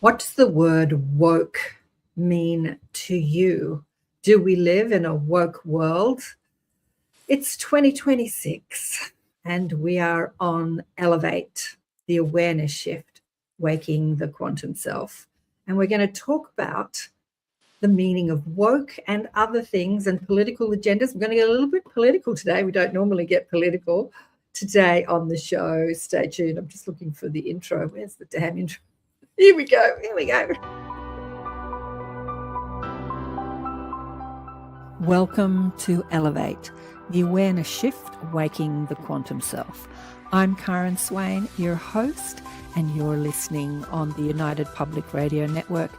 What does the word woke mean to you? Do we live in a woke world? It's 2026 and we are on Elevate, the awareness shift, waking the quantum self. And we're going to talk about the meaning of woke and other things and political agendas. We're going to get a little bit political today. We don't normally get political today on the show. Stay tuned. I'm just looking for the intro. Where's the damn intro? Here we go. Welcome to Elevate, the awareness shift, waking the quantum self. I'm KAren Swain, your host, and you're listening on the United Public Radio Network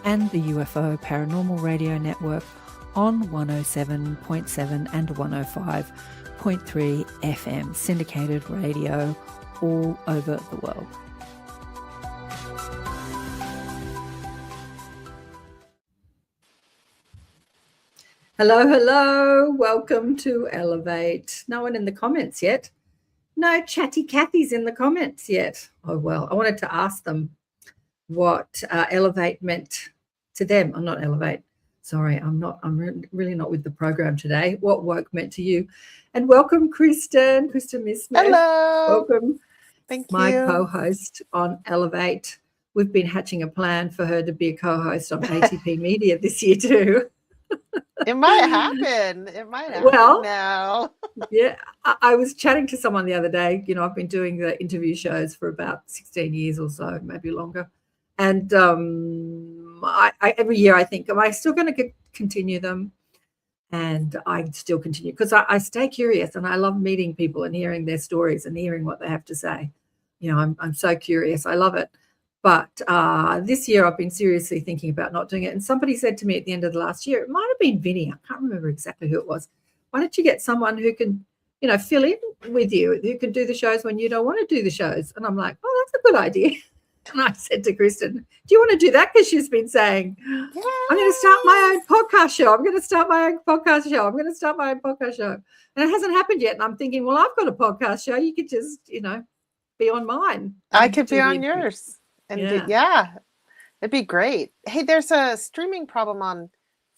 and the UFO Paranormal Radio Network on 107.7 and 105.3 FM, syndicated radio all over the world. Hello. Welcome to Elevate. No one in the comments yet. No chatty Cathy's in the comments yet. Oh, well, I wanted to ask them what Elevate meant to them. I'm not Elevate. Sorry, I'm really not with the program today. What woke meant to you. And welcome, Kristin Miss Smith. Hello. Welcome. Thank my you. Co-host on Elevate. We've been hatching a plan for her to be a co-host on ATP Media this year too. It might happen. Now. Yeah, I was chatting to someone the other day. You know, I've been doing the interview shows for about 16 years or so, maybe longer. And I every year I think, am I still going to continue them? And I still continue because I stay curious and I love meeting people and hearing their stories and hearing what they have to say. You know, I'm so curious. I love it. But this year I've been seriously thinking about not doing it. And somebody said to me at the end of the last year, it might have been Vinny. I can't remember exactly who it was. Why don't you get someone who can, you know, fill in with you, who can do the shows when you don't want to do the shows? And I'm like, oh, that's a good idea. And I said to Kristin, do you want to do that? Because she's been saying, I'm going to start my own podcast show. And it hasn't happened yet. And I'm thinking, well, I've got a podcast show. You could just, you know, be on mine. I could be on yours. And yeah, it'd be great. Hey, there's a streaming problem on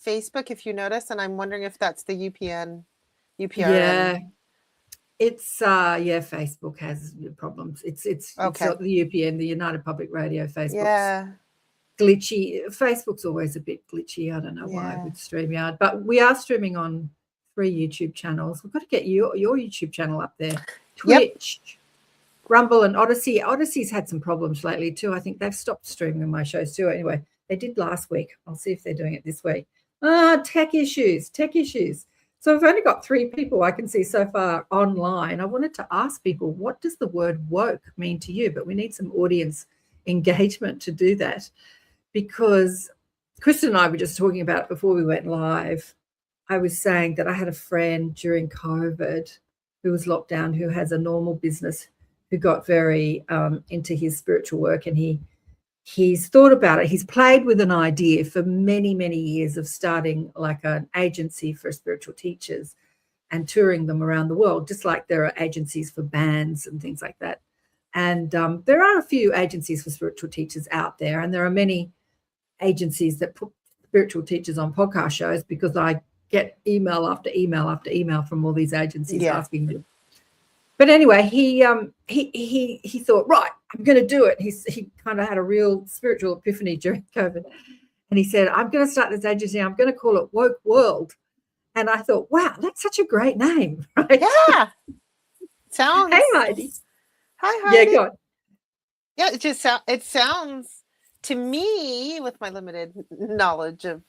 Facebook, if you notice, and I'm wondering if that's the UPRN. Yeah, it's Facebook has problems. It's okay. It's the UPN, the United Public Radio. Facebook's glitchy. Facebook's always a bit glitchy. I don't know why with StreamYard, but we are streaming on 3 YouTube channels. We've got to get your YouTube channel up there. Twitch. Yep. Rumble and Odyssey. Odyssey's had some problems lately too. I think they've stopped streaming my shows too. Anyway, they did last week. I'll see if they're doing it this week. Tech issues. So I've only got 3 people I can see so far online. I wanted to ask people, what does the word woke mean to you? But we need some audience engagement to do that, because Kristin and I were just talking about it before we went live. I was saying that I had a friend during COVID who was locked down, who has a normal business, who got very into his spiritual work, and he's thought about it. He's played with an idea for many, many years of starting like an agency for spiritual teachers and touring them around the world, just like there are agencies for bands and things like that. And there are a few agencies for spiritual teachers out there, and there are many agencies that put spiritual teachers on podcast shows, because I get email after email after email from all these agencies asking me. But anyway, he thought, right, I'm going to do it. He kind of had a real spiritual epiphany during COVID. And he said, I'm going to start this agency. I'm going to call it Woke World. And I thought, wow, that's such a great name, right? Yeah. Sounds. Hey, Heidi. Hi, Heidi. Yeah, go on. Yeah, it sounds to me, with my limited knowledge of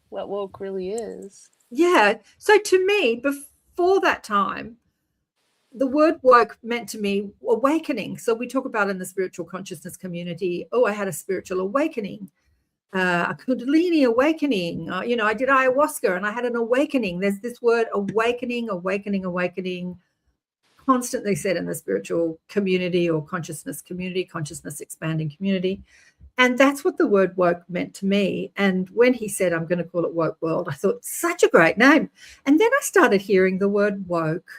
what woke really is. Yeah. So to me, before that time, the word woke meant to me awakening. So we talk about in the spiritual consciousness community, I had a spiritual awakening, a Kundalini awakening. You know, I did ayahuasca and I had an awakening. There's this word awakening, constantly said in the spiritual community or consciousness community, consciousness expanding community. And that's what the word woke meant to me. And when he said, I'm going to call it Woke World, I thought, such a great name. And then I started hearing the word woke.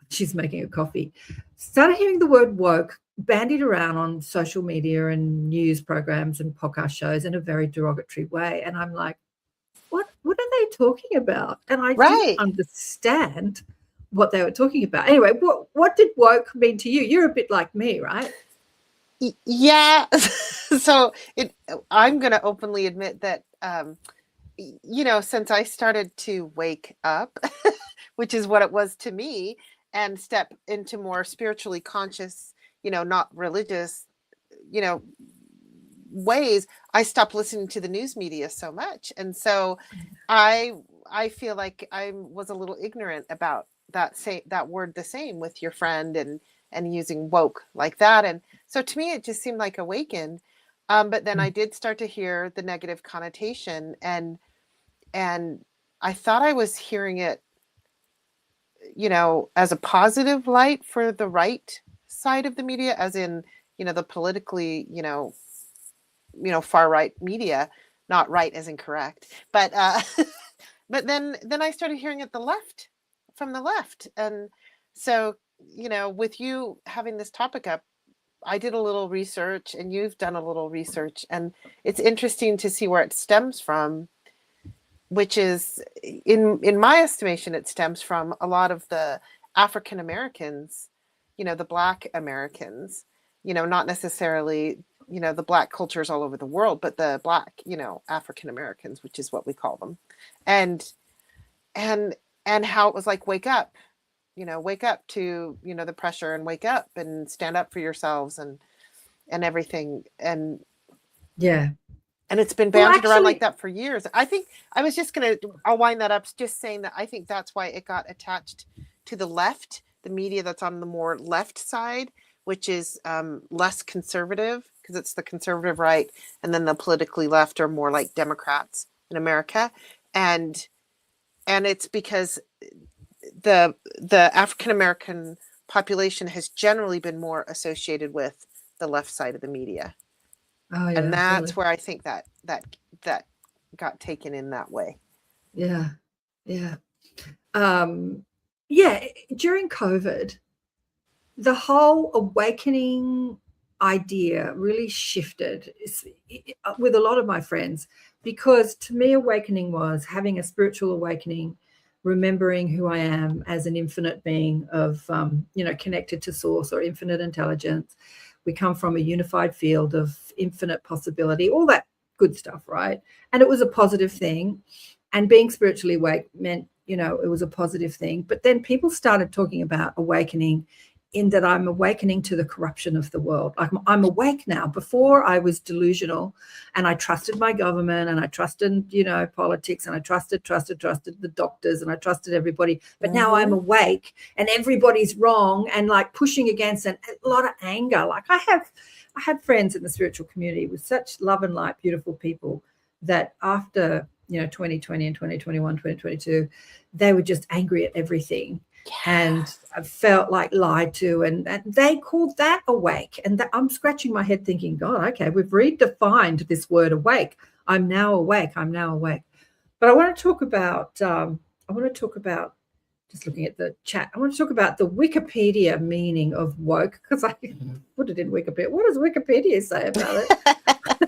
She's making a coffee. Started hearing the word woke bandied around on social media and news programs and podcast shows in a very derogatory way. And I'm like, what are they talking about? And I didn't understand what they were talking about. Anyway, what did woke mean to you? You're a bit like me, right? Yeah. So I'm going to openly admit that, since I started to wake up, which is what it was to me, and step into more spiritually conscious, not religious, ways, I stopped listening to the news media so much. And so I feel like I was a little ignorant about that word, the same with your friend, and using woke like that. And so to me, it just seemed like awakened. But then I did start to hear the negative connotation, and I thought I was hearing it, as a positive light for the right side of the media, as in, the politically, far right media, not right as incorrect, but but then I started hearing it from the left. And so, with you having this topic up, I did a little research, and you've done a little research, and it's interesting to see where it stems from, which is, in my estimation, it stems from a lot of the African Americans, the Black Americans, not necessarily, the Black cultures all over the world, but the Black, African Americans, which is what we call them. And how it was like, wake up to, the pressure, and wake up and stand up for yourselves and everything. And yeah. And it's been bandied around like that for years. I think I'll wind that up just saying that I think that's why it got attached to the left, the media that's on the more left side, which is less conservative, because it's the conservative right, and then the politically left are more like Democrats in America. And it's because the African American population has generally been more associated with the left side of the media. Oh, yeah, and that's where I think that got taken in that way. Yeah. During COVID, the whole awakening idea really shifted with a lot of my friends, because to me, awakening was having a spiritual awakening, remembering who I am as an infinite being of, connected to source or infinite intelligence. We come from a unified field of infinite possibility, all that good stuff, right? And it was a positive thing. And being spiritually awake meant, it was a positive thing. But then people started talking about awakening in that I'm awakening to the corruption of the world. I'm awake now. Before, I was delusional, and I trusted my government, and I trusted, politics, and I trusted the doctors, and I trusted everybody. But now I'm awake, and everybody's wrong, and like pushing against, and a lot of anger. Like I had friends in the spiritual community with such love and light, beautiful people, that after 2020 and 2021, 2022, they were just angry at everything. And I felt like lied to, and they called that awake. And I'm scratching my head thinking, God, okay, we've redefined this word awake. I'm now awake. But I want to talk about, just looking at the chat, I want to talk about the Wikipedia meaning of woke, because I put it in Wikipedia. What does Wikipedia say about it?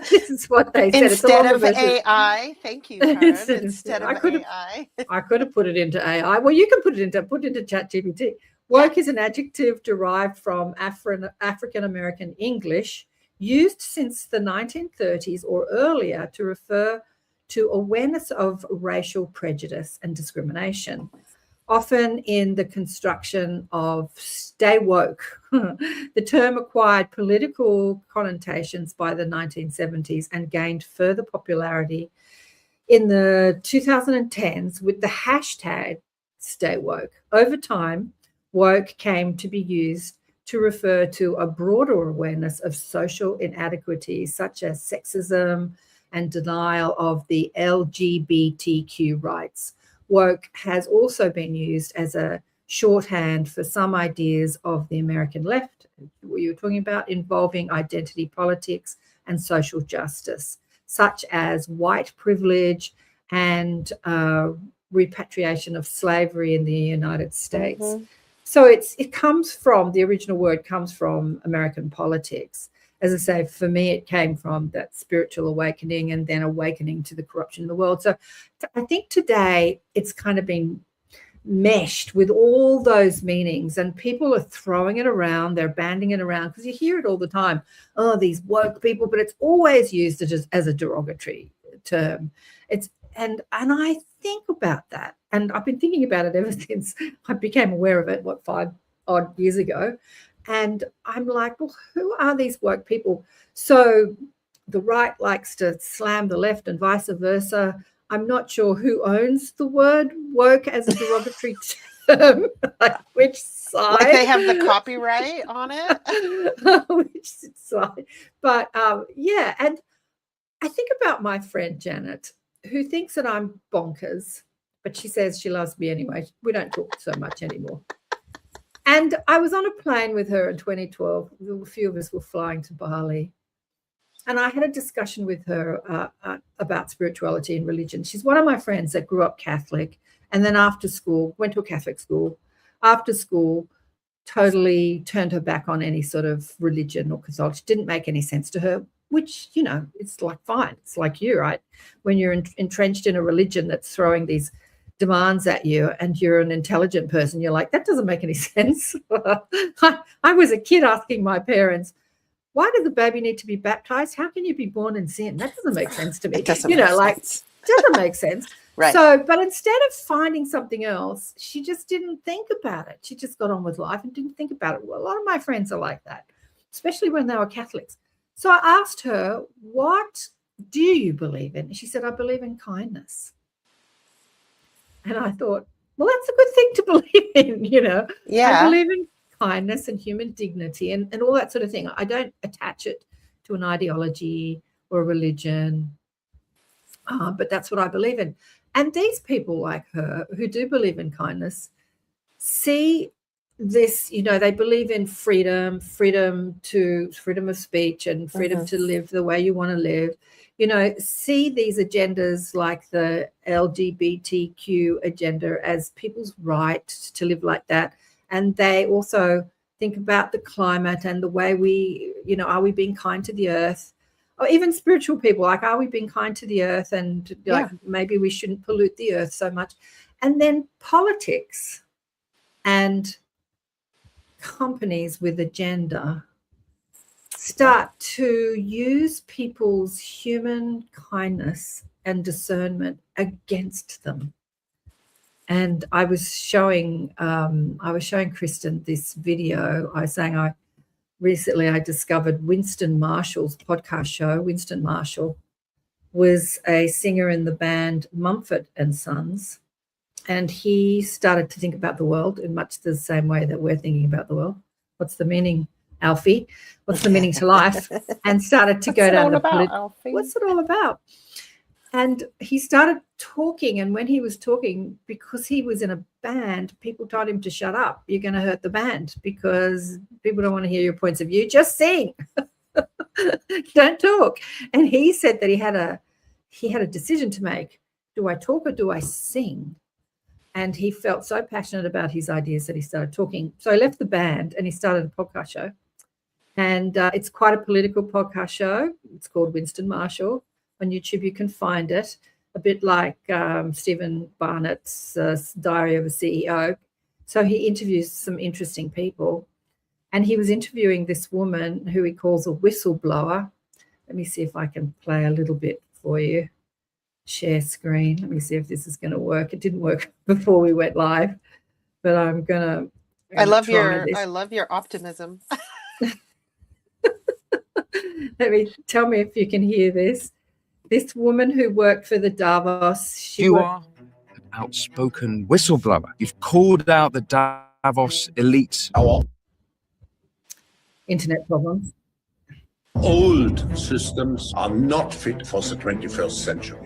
This is what they said. Instead of AI, thank you, Karen. Instead of AI. I could have put it into AI. Well, you can put it into ChatGPT. Woke is an adjective derived from African American English, used since the 1930s or earlier to refer to awareness of racial prejudice and discrimination, often in the construction of stay woke. The term acquired political connotations by the 1970s and gained further popularity in the 2010s with the hashtag stay woke. Over time, woke came to be used to refer to a broader awareness of social inequities such as sexism and denial of the LGBTQ rights. Woke has also been used as a shorthand for some ideas of the American left, what you were talking about, involving identity politics and social justice, such as white privilege and repatriation of slavery in the United States. So it comes from, the original word comes from American politics. As I say, for me, it came from that spiritual awakening and then awakening to the corruption in the world. So I think today it's kind of been meshed with all those meanings, and people are throwing it around, they're banding it around, because you hear it all the time. Oh, these woke people, but it's always used as a derogatory term. And I think about that, and I've been thinking about it ever since I became aware of it, 5 odd years ago. And I'm like, well, who are these woke people? So the right likes to slam the left and vice versa. I'm not sure who owns the word woke as a derogatory term, like which side. Like they have the copyright on it? Which side. But yeah, and I think about my friend Janet, who thinks that I'm bonkers, but she says she loves me anyway. We don't talk so much anymore. And I was on a plane with her in 2012. A few of us were flying to Bali. And I had a discussion with her about spirituality and religion. She's one of my friends that grew up Catholic, and then after school, went to a Catholic school. After school, totally turned her back on any sort of religion or Catholic. Didn't make any sense to her, which, you know, it's like fine. It's like you, right? When you're entrenched in a religion that's throwing these demands at you and you're an intelligent person, you're like, that doesn't make any sense. I was a kid asking my parents, why did the baby need to be baptized? How can you be born in sin? That doesn't make sense to me. It doesn't make sense. Doesn't make sense. Right. So, but instead of finding something else, she just didn't think about it. She just got on with life and didn't think about it. Well, a lot of my friends are like that, especially when they were Catholics. So I asked her, what do you believe in? She said, I believe in kindness. And I thought, well, that's a good thing to believe in, you know. Yeah. I believe in kindness and human dignity and all that sort of thing. I don't attach it to an ideology or a religion, but that's what I believe in. And these people like her who do believe in kindness see this, you know, they believe in freedom of speech and freedom to live the way you want to live. You know, see these agendas like the LGBTQ agenda as people's right to live like that. And they also think about the climate and the way we, you know, are we being kind to the earth? Or even spiritual people, like, are we being kind to the earth? And like, maybe we shouldn't pollute the earth so much. And then politics and companies with agenda start to use people's human kindness and discernment against them. And I was showing Kristin this video. I was saying recently I discovered Winston Marshall's podcast show. Winston Marshall was a singer in the band Mumford and Sons, and he started to think about the world in much the same way that we're thinking about the world. What's the meaning, Alfie? What's the meaning to life? And started to go down the Alfie? What's it all about? And he started talking, and when he was talking, because he was in a band, people told him to shut up. You're going to hurt the band because people don't want to hear your points of view. Just sing. Don't talk. And he said that he had a decision to make. Do I talk or do I sing? And he felt so passionate about his ideas that he started talking. So he left the band and he started a podcast show. And it's quite a political podcast show. It's called Winston Marshall. On YouTube, you can find it, a bit like Stephen Barnett's Diary of a CEO. So he interviews some interesting people. And he was interviewing this woman who he calls a whistleblower. Let me see if I can play a little bit for you. Share screen. Let me see if this is going to work. It didn't work before we went live, but I'm going to. I love your optimism. Tell me if you can hear this. This woman who worked for the Davos. You are an outspoken whistleblower. You've called out the Davos elites. Internet problems. Old systems are not fit for the 21st century.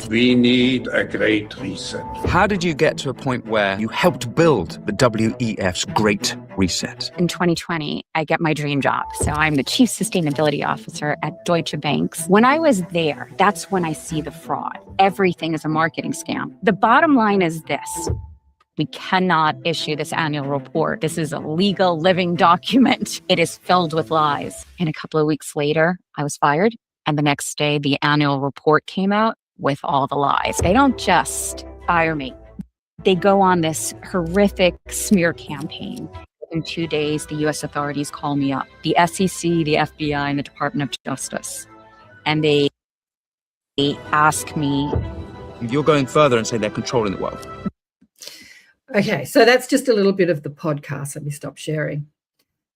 We need a great reset. How did you get to a point where you helped build the WEF's Great Reset? In 2020, I get my dream job. So I'm the Chief Sustainability Officer at Deutsche Bank. When I was there, that's when I see the fraud. Everything is a marketing scam. The bottom line is this. we cannot issue this annual report. This is a legal living document. It is filled with lies. And a couple of weeks later, I was fired. And the next day, the annual report came out with all the lies. They don't just fire me. They go on this horrific smear campaign. In 2 days, the U.S. authorities call me up, the SEC, the FBI, and the Department of Justice. And they ask me. You're going further and say they're controlling the world. Okay, so that's just a little bit of the podcast. Let me stop sharing.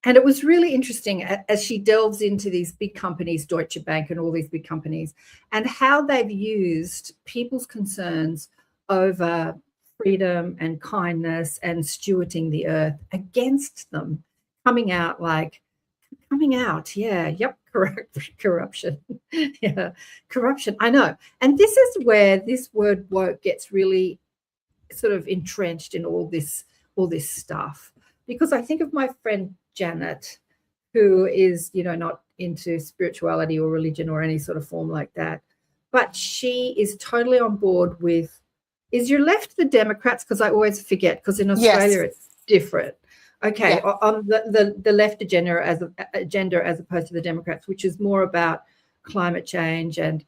And it was really interesting as she delves into these big companies, Deutsche Bank and all these big companies, and how they've used people's concerns over freedom and kindness and stewarding the earth against them, corruption. Yeah, corruption. I know. And this is where this word woke gets really sort of entrenched in all this stuff, because I think of my friend Janet, who is, not into spirituality or religion or any sort of form like that, but she is totally on board with, is your left the Democrats? Because I always forget, because in Australia it's different. Okay, yeah. On the left agenda as opposed to the Democrats, which is more about climate change and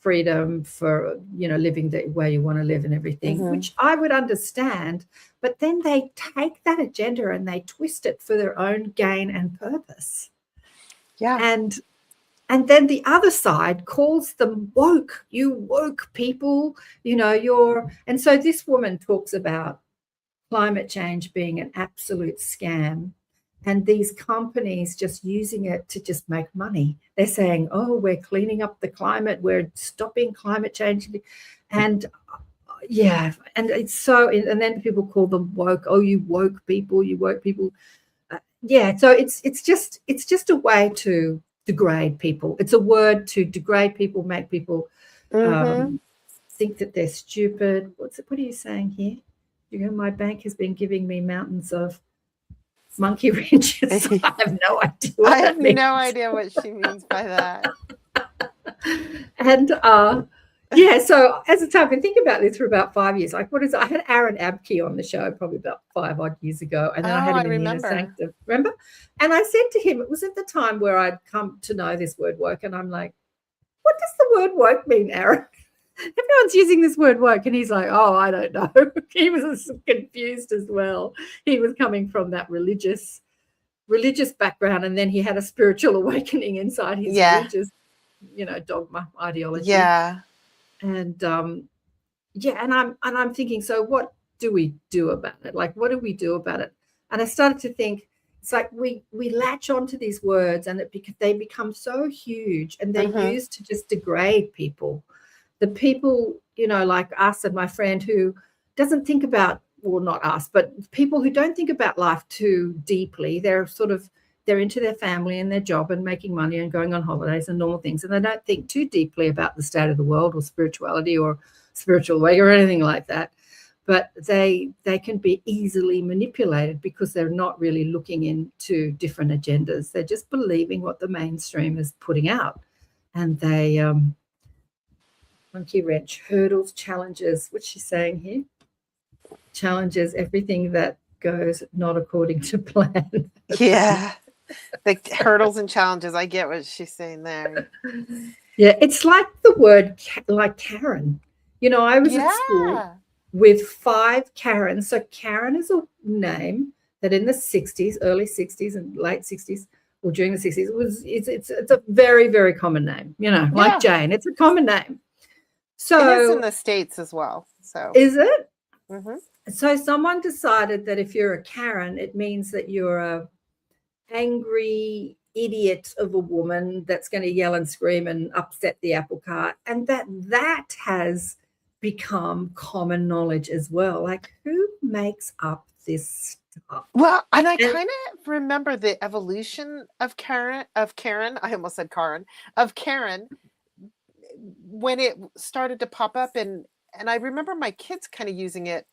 freedom for, living the way you want to live and everything, which I would understand. But then they take that agenda and they twist it for their own gain and purpose. Yeah. And then the other side calls them woke. You woke people, and so this woman talks about climate change being an absolute scam, and these companies just using it to just make money. They're saying, oh, we're cleaning up the climate, we're stopping climate change. And yeah, and it's so, and then people call them woke. Oh, you woke people, yeah, so it's just a way to degrade people. It's a word to degrade people, make people think that they're stupid. What are you saying here? My bank has been giving me mountains of monkey wrenches. I have no idea what that means. No idea what she means by that. And yeah, so as a time, I've been thinking about this for about 5 years. Like, what is it? I had Aaron Abke on the show probably about 5 odd years ago, and then I had him in the Inner Sanctum. Remember? And I said to him, it was at the time where I'd come to know this word woke, and I'm like, what does the word woke mean, Aaron? Everyone's using this word woke, and he's like, oh, I don't know. He was confused as well. He was coming from that religious background, and then he had a spiritual awakening inside his religious, dogma ideology. Yeah. And and I'm thinking, so what do we do about it? Like, what do we do about it? And I started to think, it's like we latch onto these words, and they become so huge, and they're used to just degrade people. The people, like us and my friend who doesn't think about, well, not us, but people who don't think about life too deeply. They're into their family and their job and making money and going on holidays and normal things. And they don't think too deeply about the state of the world or spirituality or spiritual way or anything like that. But they can be easily manipulated because they're not really looking into different agendas. They're just believing what the mainstream is putting out. And they... monkey wrench, hurdles, challenges. What's she saying here? Challenges, everything that goes not according to plan. Yeah. The hurdles and challenges. I get what she's saying there. Yeah, it's like the word like Karen. I was at school with 5 Karens. So Karen is a name that in the 60s, early 60s and late 60s, or during the 60s, it's a very, very common name, like Jane. It's a common name. So it is in the States as well. So is it? Mm-hmm. So someone decided that if you're a Karen, it means that you're a angry idiot of a woman that's going to yell and scream and upset the apple cart, and that has become common knowledge as well. Like, who makes up this stuff? Well, and I kind of remember the evolution of Karen. I almost said Karen. Of Karen. When it started to pop up, and I remember my kids kind of using it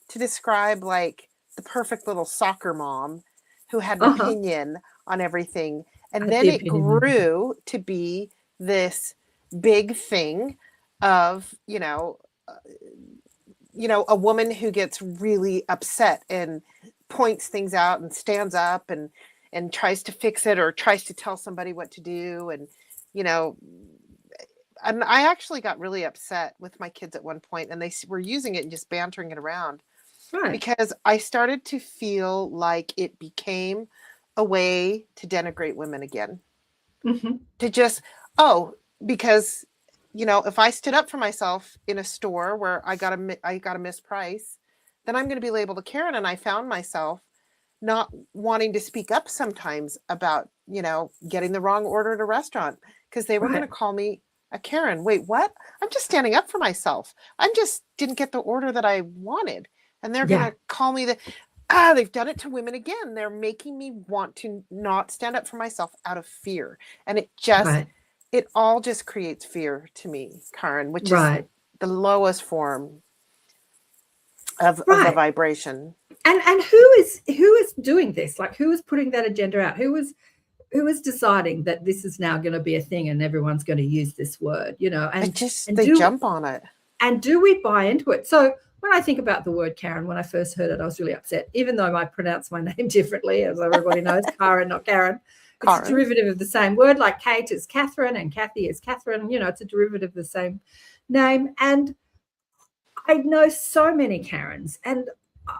to describe like the perfect little soccer mom who had an opinion on everything. And then it grew to be this big thing of, a woman who gets really upset and points things out and stands up and tries to fix it or tries to tell somebody what to do. And, and I actually got really upset with my kids at one point, and they were using it and just bantering it around. Right. Because I started to feel like it became a way to denigrate women again. Mm-hmm. To just, because, if I stood up for myself in a store where I got a misprice, then I'm going to be labeled a Karen. And I found myself not wanting to speak up sometimes about, getting the wrong order at a restaurant, because they were going to call me a Karen. Wait, what? I'm just standing up for myself. I just didn't get the order that I wanted. And they're going to call me they've done it to women again. They're making me want to not stand up for myself out of fear. And it just, it all just creates fear to me, Karen, which is the lowest form of a vibration. And who is doing this? Like, who is putting that agenda out? Who is deciding that this is now going to be a thing and everyone's going to use this word, and they jump on it. And do we buy into it? So when I think about the word Karen, when I first heard it, I was really upset, even though I pronounce my name differently, as everybody knows, Karen, not Karen. It's a derivative of the same word, like Kate is Catherine and Kathy is Catherine. It's a derivative of the same name. And I know so many Karens, and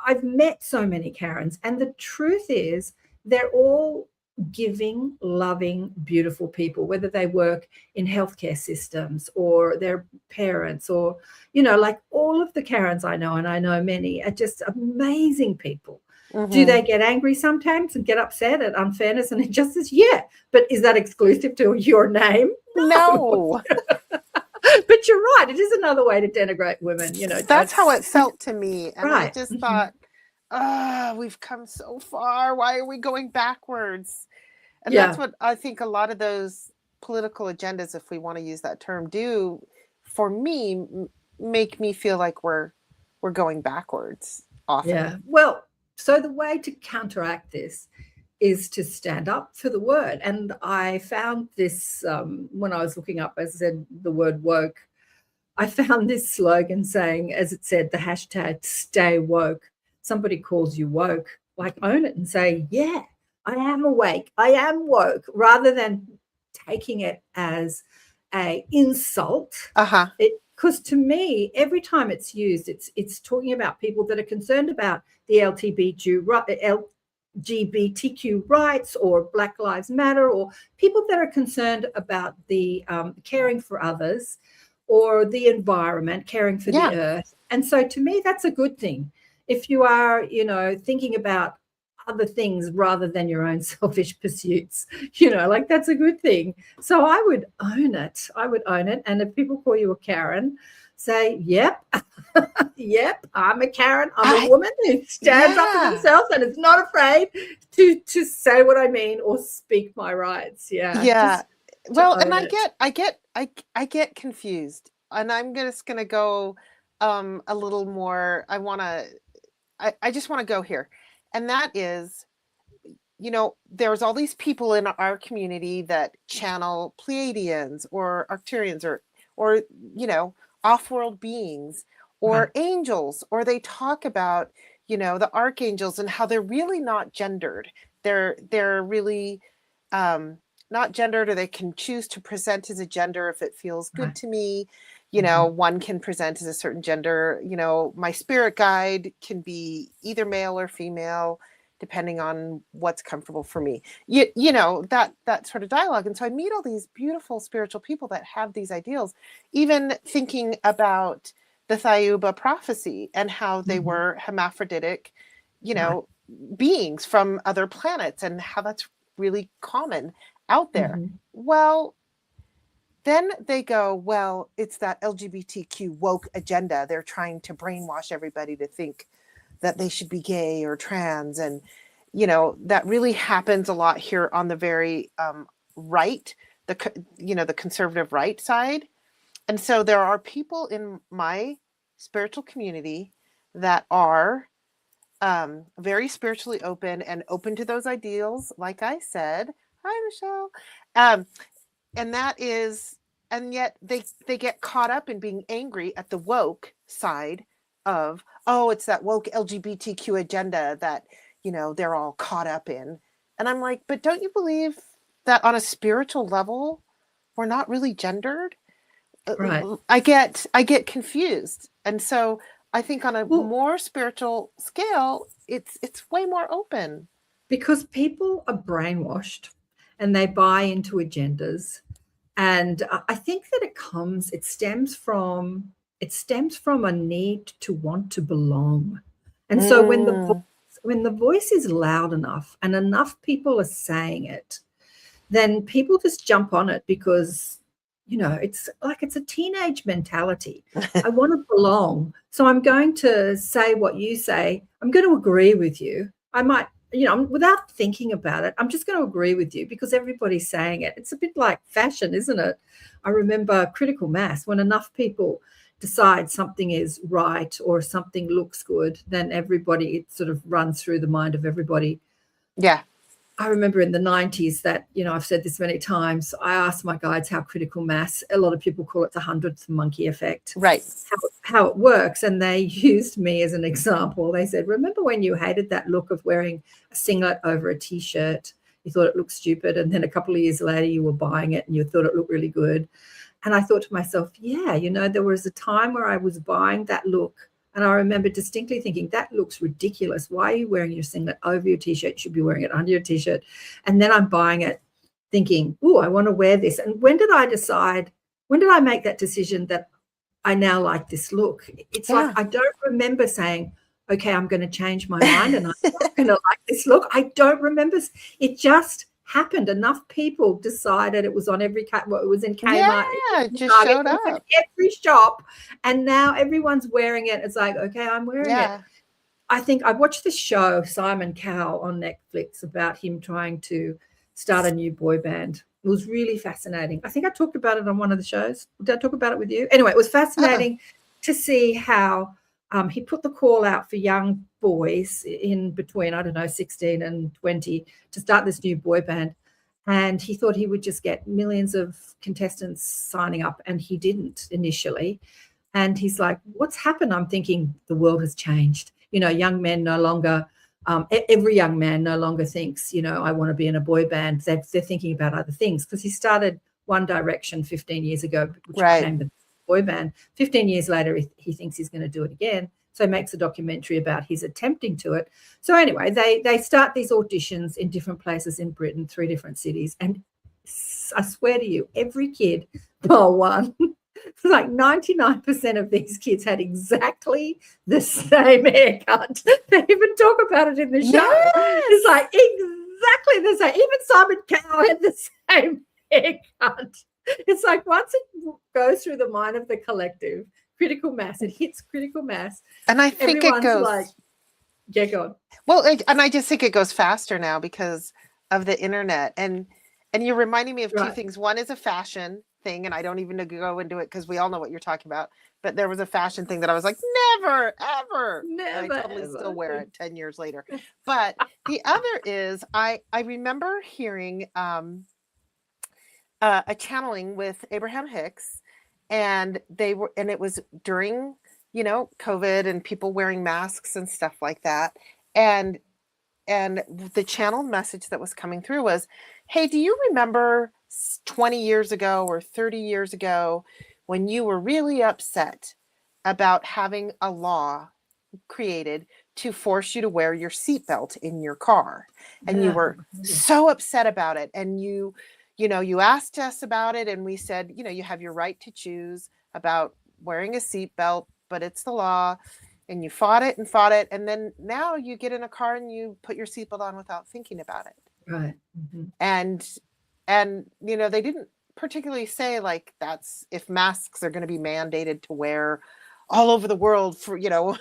I've met so many Karens. And the truth is, they're all giving, loving, beautiful people, whether they work in healthcare systems or they're parents or, like all of the Karens I know, and I know many, are just amazing people. Mm-hmm. Do they get angry sometimes and get upset at unfairness and injustice? Yeah. But is that exclusive to your name? No. But you're right. It is another way to denigrate women. That's how it felt to me. And I just thought, we've come so far. Why are we going backwards? And that's what I think a lot of those political agendas, if we want to use that term, do for me, make me feel like we're going backwards often. Yeah. Well, so the way to counteract this is to stand up for the word. And I found this when I was looking up, as I said, the word woke. I found this slogan saying, as it said, the hashtag stay woke. Somebody calls you woke, like own it and say, yeah, I am awake, I am woke, rather than taking it as a insult. Because to me, every time it's used, it's talking about people that are concerned about the LGBTQ rights or Black Lives Matter, or people that are concerned about the caring for others or the environment, caring for the earth. And so to me, that's a good thing. If you are, thinking about other things rather than your own selfish pursuits, like that's a good thing. So I would own it. And if people call you a Karen, say, yep, I'm a Karen. I'm a woman who stands up for themselves and is not afraid to say what I mean or speak my rights. Yeah. Well, and I get confused, and I'm just going to go a little more. I just want to go here. And that is, there's all these people in our community that channel Pleiadians or Arcturians or off-world beings or angels, or they talk about, the archangels and how they're really not gendered. They're really not gendered, or they can choose to present as a gender if it feels good to me. One can present as a certain gender. My spirit guide can be either male or female, depending on what's comfortable for me. That sort of dialogue. And so I meet all these beautiful spiritual people that have these ideals, even thinking about the Thayuba prophecy and how they were hermaphroditic, beings from other planets, and how that's really common out there. Well, then they go, well, it's that LGBTQ woke agenda. They're trying to brainwash everybody to think that they should be gay or trans. And, that really happens a lot here on the very right, the conservative right side. And so there are people in my spiritual community that are very spiritually open and open to those ideals. Like I said, hi, Michelle. And that is, and yet they get caught up in being angry at the woke side of, oh, it's that woke LGBTQ agenda that, you know, they're all caught up in. And I'm like, but don't you believe that on a spiritual level, we're not really gendered? Right. I get confused. And so I think on a more spiritual scale, it's way more open. Because people are brainwashed and they buy into agendas. And I think that it stems from a need to want to belong. And so when the voice is loud enough and enough people are saying it, then people just jump on it because, you know, it's like it's a teenage mentality. I want to belong. So I'm going to say what you say. I'm going to agree with you. I might, you know, without thinking about it, I'm just going to agree with you because everybody's saying it. It's a bit like fashion, isn't it? I remember critical mass. When enough people decide something is right or something looks good, then everybody, it sort of runs through the mind of everybody. Yeah. I remember in the 90s that, you know, I've said this many times, I asked my guides how critical mass, a lot of people call it the 100th monkey effect. Right. How it works. And they used me as an example. They said, remember when you hated that look of wearing a singlet over a T-shirt? You thought it looked stupid. And then a couple of years later, you were buying it and you thought it looked really good. And I thought to myself, yeah, you know, there was a time where I was buying that look. And I remember distinctly thinking, that looks ridiculous. Why are you wearing your singlet over your T-shirt? You should be wearing it under your T-shirt. And then I'm buying it thinking, oh, I want to wear this. And when did I make that decision that I now like this look? It's like I don't remember saying, okay, I'm going to change my mind and I'm not going to like this look. I don't remember. It just happened. Enough people decided it was on every it was in Kmart. Yeah, it just showed up. In every shop. And now everyone's wearing it. It's like, okay, I'm wearing it. I think I watched this show, Simon Cowell, on Netflix about him trying to start a new boy band. It was really fascinating. I think I talked about it on one of the shows. Did I talk about it with you? Anyway, it was fascinating to see how he put the call out for young boys in between, 16 and 20 to start this new boy band. And he thought he would just get millions of contestants signing up, and he didn't initially. And he's like, what's happened? I'm thinking the world has changed. You know, young men no longer, every young man no longer thinks, you know, I want to be in a boy band. They're thinking about other things because he started One Direction 15 years ago, which became the boy band. 15 years later, he thinks he's going to do it again. So he makes a documentary about his attempting to it. So anyway, they start these auditions in different places in Britain, 3 different cities. And I swear to you, every kid, bar one, like 99% of these kids had exactly the same haircut. They even talk about it in the show. Yes. It's like exactly the same. Even Simon Cowell had the same haircut. It's like once it goes through the mind of the collective, critical mass, it hits critical mass. And I think it goes like, yeah, go on. Well, and I just think it goes faster now because of the internet. And you're reminding me of 2 things. One is a fashion thing, and I don't even go into it because we all know what you're talking about. But there was a fashion thing that I was like, never, ever. Never, I totally still wear it 10 years later. But the other is I remember hearing a channeling with Abraham Hicks, and it was during, you know, COVID and people wearing masks and stuff like that. And the channeled message that was coming through was, hey, do you remember 20 years ago or 30 years ago when you were really upset about having a law created to force you to wear your seatbelt in your car? And you were so upset about it. And you asked us about it, and we said, you know, you have your right to choose about wearing a seatbelt, but it's the law. And you fought it. And then now you get in a car and you put your seatbelt on without thinking about it. Right. Mm-hmm. And, you know, they didn't particularly say like that's if masks are going to be mandated to wear all over the world for, you know,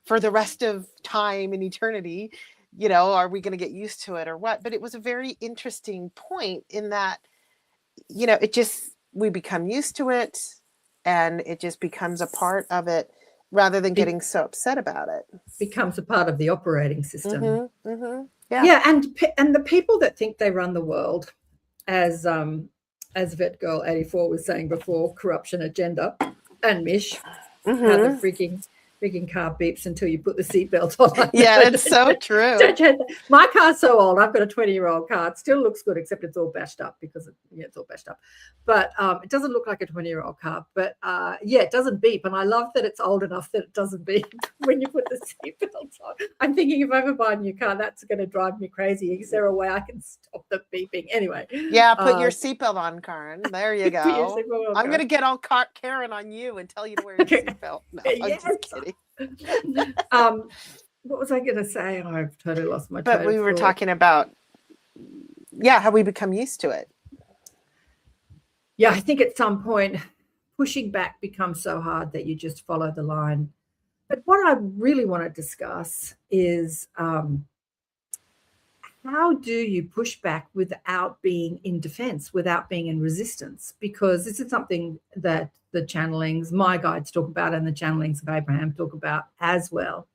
for the rest of time and eternity, you know, are we going to get used to it or what? But it was a very interesting point in that, you know, we become used to it and it just becomes a part of it. Rather than getting so upset about it, becomes a part of the operating system. Mm-hmm, mm-hmm. Yeah, and the people that think they run the world, as Vet Girl 84 was saying before, corruption agenda and Mish, how the freaking Freaking car beeps until you put the seatbelt on. Yeah, it's so true. My car's so old. I've got a 20-year-old car. It still looks good, except it's all bashed up because it's all bashed up. But it doesn't look like a 20-year-old car. But it doesn't beep. And I love that it's old enough that it doesn't beep when you put the seatbelt on. I'm thinking if I ever buy a new car, that's going to drive me crazy. Is there a way I can stop the beeping? Anyway. Yeah, put your seatbelt on, Karen. There you go. I'm going to get all Karen on you and tell you to wear your seatbelt. No, I'm just kidding. What was I going to say? I've totally lost my train of thought. But we were talking about, how we become used to it. Yeah, I think at some point pushing back becomes so hard that you just follow the line. But what I really want to discuss is how do you push back without being in defense, without being in resistance? Because this is something that the channelings, my guides talk about, and the channelings of Abraham talk about as well.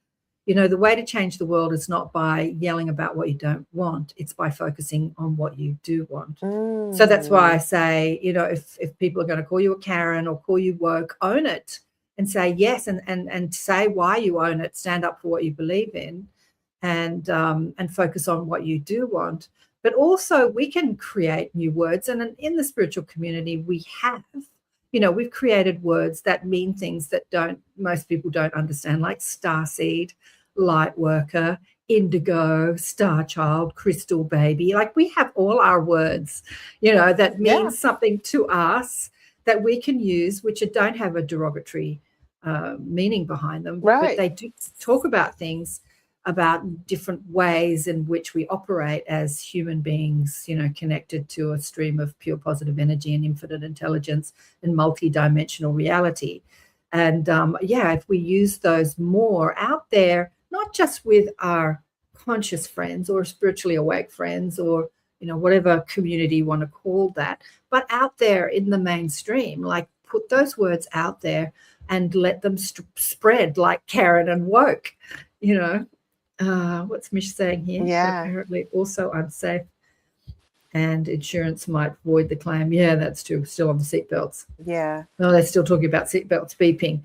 You know, the way to change the world is not by yelling about what you don't want. It's by focusing on what you do want. So that's why I say, you know, if people are going to call you a Karen or call you woke, own it and say yes, and say why you own it. Stand up for what you believe in, and focus on what you do want. But also we can create new words. And in the spiritual community, we have, you know, we've created words that mean things that most people don't understand, like starseed, light worker, indigo, star child, crystal baby. Like we have all our words, you know, that mean something to us that we can use, which don't have a derogatory meaning behind them. Right. But they do talk about things, about different ways in which we operate as human beings, you know, connected to a stream of pure positive energy and infinite intelligence and multi-dimensional reality. And if we use those more out there, not just with our conscious friends or spiritually awake friends or, you know, whatever community you want to call that, but out there in the mainstream, like put those words out there and let them spread like Karen and woke, you know. What's Mish saying here? Yeah. Apparently also unsafe and insurance might void the claim. Yeah, that's true. Still on the seatbelts. Yeah. No, they're still talking about seatbelts beeping.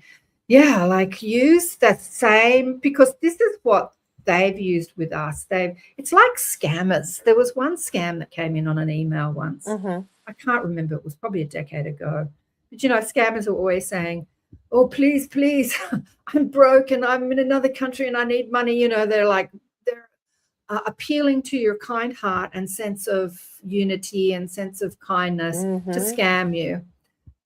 Yeah, like use that same, because this is what they've used with us. It's like scammers. There was one scam that came in on an email once. I can't remember. It was probably a decade ago. But, you know, scammers are always saying, oh, please, I'm broke and I'm in another country and I need money. You know, they're appealing to your kind heart and sense of unity and sense of kindness to scam you.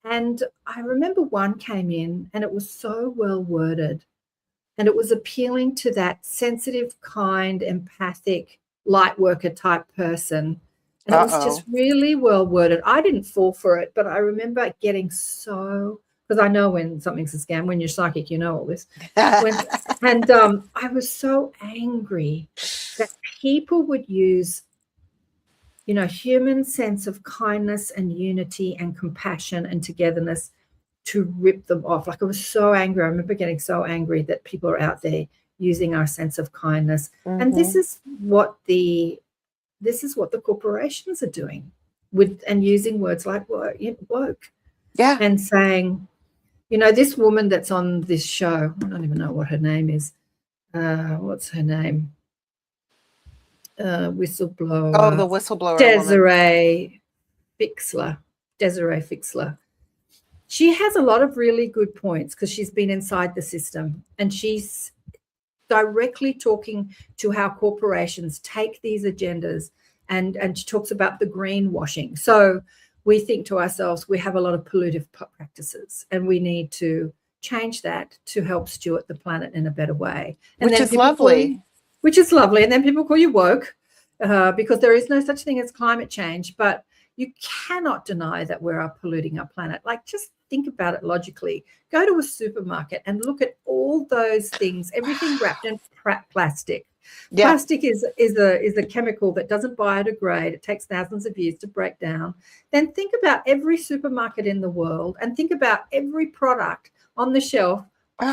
And I remember one came in and it was so well worded and it was appealing to that sensitive, kind, empathic, light worker type person. And it was just really well worded. I didn't fall for it, but I remember getting so, because I know when something's a scam, when you're psychic, you know all this. I was so angry that people would use, you know, human sense of kindness and unity and compassion and togetherness to rip them off. Like I was so angry. I remember getting so angry that people are out there using our sense of kindness. And this is what the corporations are doing and using words like woke. Yeah. And saying, you know, this woman that's on this show, I don't even know what her name is. What's her name? Whistleblower. Oh, the whistleblower. Desiree Fixler. She has a lot of really good points because she's been inside the system and she's directly talking to how corporations take these agendas and she talks about the greenwashing. So we think to ourselves, we have a lot of pollutive practices and we need to change that to help steward the planet in a better way. And which is lovely. And then people call you woke because there is no such thing as climate change, but you cannot deny that we're polluting our planet. Like, just think about it logically. Go to a supermarket and look at all those things, everything wrapped in plastic. Yeah. Plastic is a chemical that doesn't biodegrade. It takes thousands of years to break down. Then think about every supermarket in the world and think about every product on the shelf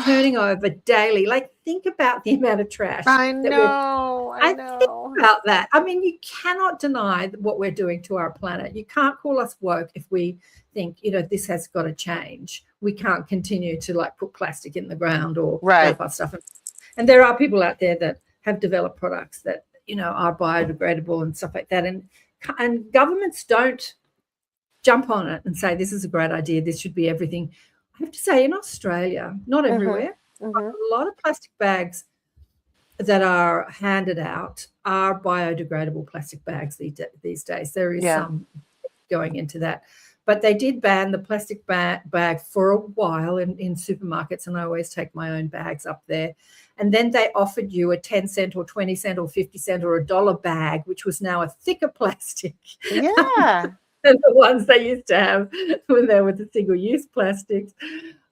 turning over daily. Like, think about the amount of trash. I know. Think about that. I mean, you cannot deny what we're doing to our planet. You can't call us woke if we think, you know, this has got to change. we can't continue to like put plastic in the ground or Right. that stuff. And there are people out there that have developed products that, you know, are biodegradable and stuff like that. And governments don't jump on it and say, this is a great idea, this should be everything. I have to say, in Australia, not everywhere, but a lot of plastic bags that are handed out are biodegradable plastic bags these days. There is some going into that. But they did ban the plastic bag for a while in supermarkets, and I always take my own bags up there. And then they offered you a 10 cent or 20 cent or 50 cent or $1 bag, which was now a thicker plastic. Yeah. Than the ones they used to have when they were the single-use plastics.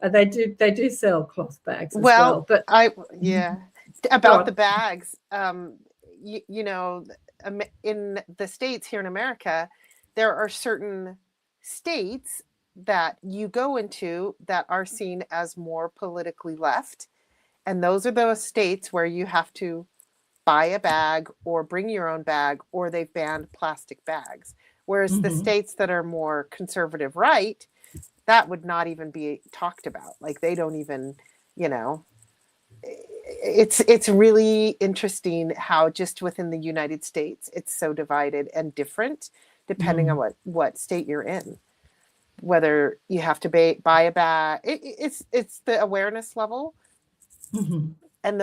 They do sell cloth bags as well. But about the bags, you know, in the States here in America, there are certain states that you go into that are seen as more politically left. And those are those states where you have to buy a bag or bring your own bag, or they've banned plastic bags. Whereas the states that are more conservative right, that would not even be talked about. Like they don't even, you know, it's really interesting how just within the United States, it's so divided and different depending on what state you're in. Whether you have to buy a bag, it's the awareness level. And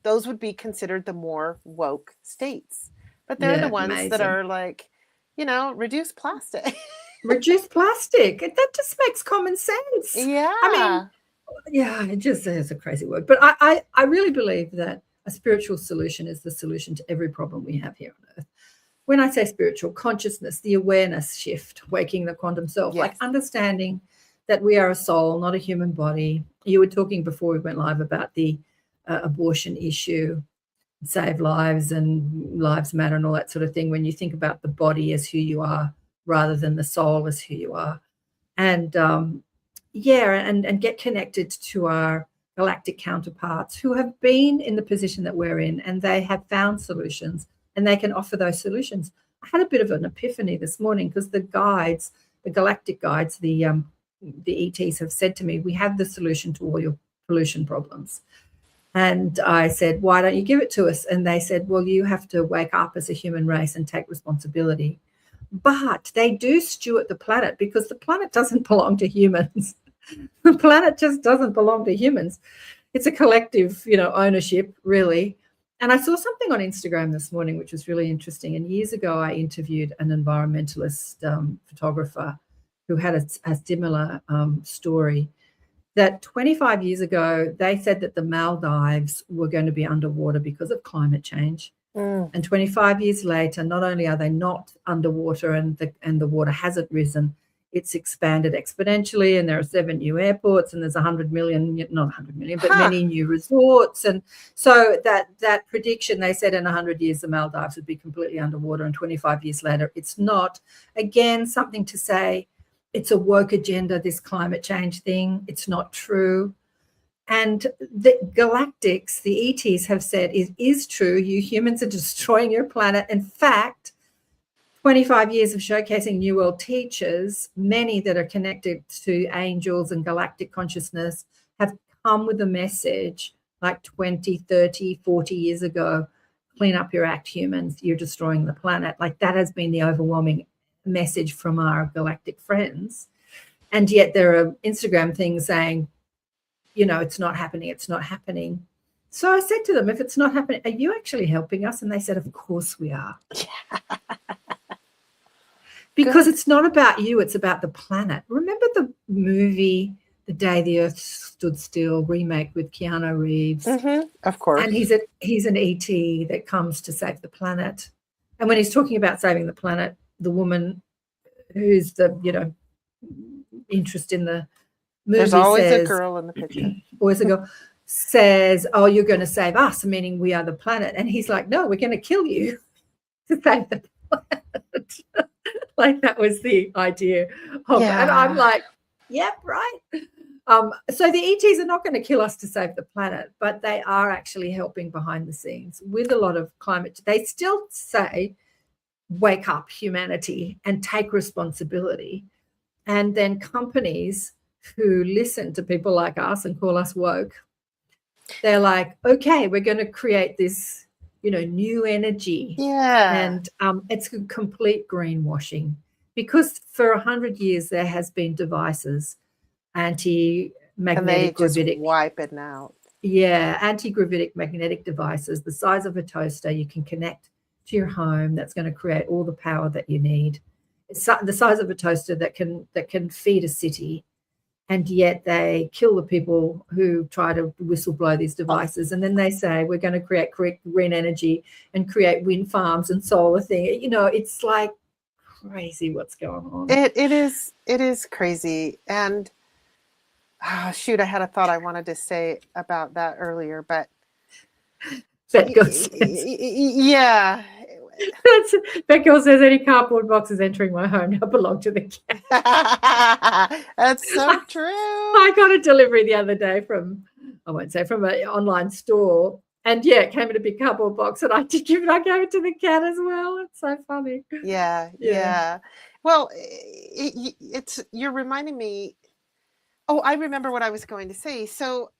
those would be considered the more woke states. But they're the ones that are like, you know, reduce plastic. Reduce plastic. That just makes common sense. Yeah. I mean, yeah, it just is a crazy word. But I really believe that a spiritual solution is the solution to every problem we have here on Earth. When I say spiritual, consciousness, the awareness shift, waking the quantum self, like understanding that we are a soul, not a human body. You were talking before we went live about the abortion issue, save lives and lives matter and all that sort of thing. When you think about the body as who you are rather than the soul as who you are. And and get connected to our galactic counterparts who have been in the position that we're in, and they have found solutions and they can offer those solutions. I had a bit of an epiphany this morning because the guides, the galactic guides, the ETs have said to me, we have the solution to all your pollution problems. And I said, why don't you give it to us? And they said, well, you have to wake up as a human race and take responsibility. But they do steward the planet because the planet doesn't belong to humans. The planet just doesn't belong to humans. It's a collective, you know, ownership, really. And I saw something on Instagram this morning, which was really interesting. And years ago, I interviewed an environmentalist photographer who had a similar story. That 25 years ago, they said that the Maldives were going to be underwater because of climate change. And 25 years later, not only are they not underwater and the water hasn't risen, it's expanded exponentially, and there are 7 new airports, and there's 100 million, not 100 million, but many new resorts. And so that prediction, they said in 100 years, the Maldives would be completely underwater, and 25 years later, it's not. Again, something to say, it's a woke agenda, this climate change thing. It's not true. And the galactics, the ETs have said it is true. You humans are destroying your planet. In fact, 25 years of showcasing New World teachers, many that are connected to angels and galactic consciousness, have come with a message like 20, 30, 40 years ago, clean up your act, humans, you're destroying the planet. Like that has been the overwhelming message from our galactic friends. And yet there are Instagram things saying, you know, it's not happening, it's not happening. So I said to them, if it's not happening, are you actually helping us? And they said, of course we are. Because it's not about you, it's about the planet. Remember the movie The Day the Earth Stood Still remake with Keanu Reeves? Of course. And he's an ET that comes to save the planet. And when he's talking about saving the planet, the woman who's the, you know, interest in the movie There's always says, a girl in the picture. Always a girl says, oh, you're going to save us, meaning we are the planet. And he's like, no, we're going to kill you to save the planet. Like that was the idea of it. And I'm like, yep, right. So the ETs are not going to kill us to save the planet, but they are actually helping behind the scenes with a lot of climate. They still say, wake up, humanity, and take responsibility. And then companies who listen to people like us and call us woke, they're like, okay, we're going to create this, new energy. Yeah. And it's a complete greenwashing, because for 100 years there has been devices, anti-magnetic gravitic. Just wipe it out. Yeah, anti-gravitic magnetic devices, the size of a toaster, you can connect to your home. That's going to create all the power that you need. It's the size of a toaster that can feed a city, and yet they kill the people who try to whistleblow these devices. And then they say we're going to create green energy and create wind farms and solar thing. It's like crazy what's going on. It is crazy. And shoot, I had a thought I wanted to say about that earlier, but yeah. Becca says any cardboard boxes entering my home now belong to the cat. That's so true. I got a delivery the other day from an online store, and it came in a big cardboard box, and I gave it to the cat as well. It's so funny. Yeah. Well, you're reminding me. Oh, I remember what I was going to say. So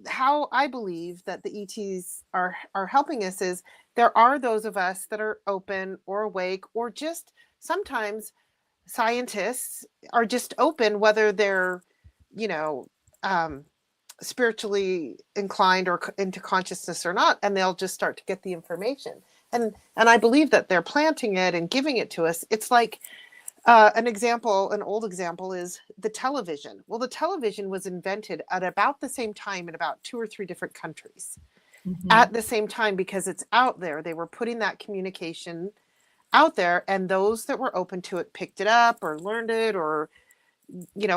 how I believe that the ETs are helping us is there are those of us that are open or awake, or just sometimes scientists are just open, whether they're, spiritually inclined or into consciousness or not, and they'll just start to get the information. And I believe that they're planting it and giving it to us. It's like, an old example is the television. Well, the television was invented at about the same time in about 2 or 3 different countries at the same time, because it's out there. They were putting that communication out there, and those that were open to it picked it up or learned it, or,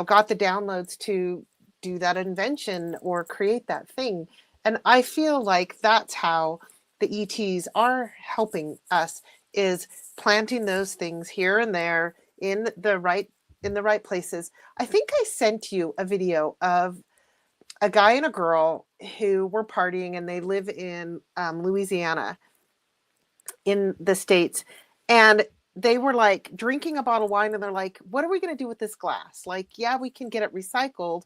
got the downloads to do that invention or create that thing. And I feel like that's how the ETs are helping us, is planting those things here and there in the right places. I think I sent you a video of a guy and a girl who were partying, and they live in Louisiana in the States. And they were like drinking a bottle of wine, and they're like, what are we going to do with this glass? Like, yeah, we can get it recycled,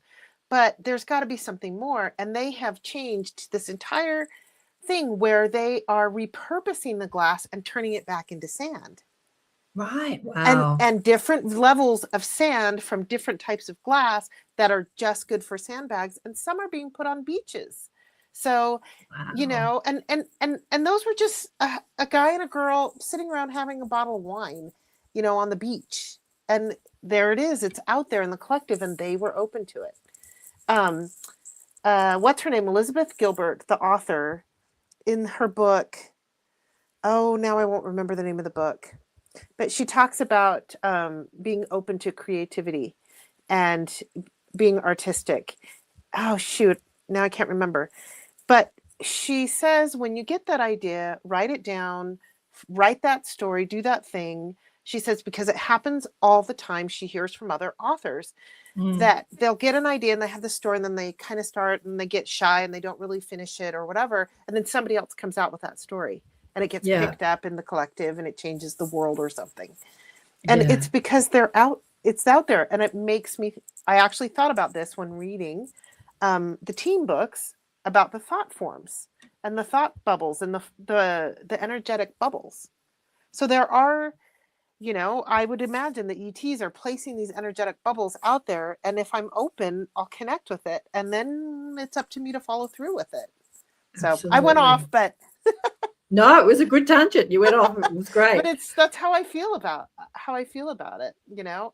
but there's got to be something more. And they have changed this entire thing where they are repurposing the glass and turning it back into sand. Right. Wow. And different levels of sand from different types of glass that are just good for sandbags, and some are being put on beaches. So, wow. And those were just a guy and a girl sitting around having a bottle of wine, on the beach. And there it is. It's out there in the collective, and they were open to it. What's her name? Elizabeth Gilbert, the author, in her book. Oh, now I won't remember the name of the book. But she talks about being open to creativity and being artistic. Oh, shoot. Now I can't remember. But she says, when you get that idea, write it down, write that story, do that thing. She says, because it happens all the time. She hears from other authors that they'll get an idea and they have the story, and then they kind of start and they get shy and they don't really finish it or whatever. And then somebody else comes out with that story. And it gets picked up in the collective, and it changes the world or something. And it's because it's out there. And it makes me, I actually thought about this when reading the teen books about the thought forms and the thought bubbles and the energetic bubbles. So there are, I would imagine the ETs are placing these energetic bubbles out there. And if I'm open, I'll connect with it. And then it's up to me to follow through with it. So absolutely. I went off, but... No, it was a good tangent. You went off. It was great. But that's how I feel about it.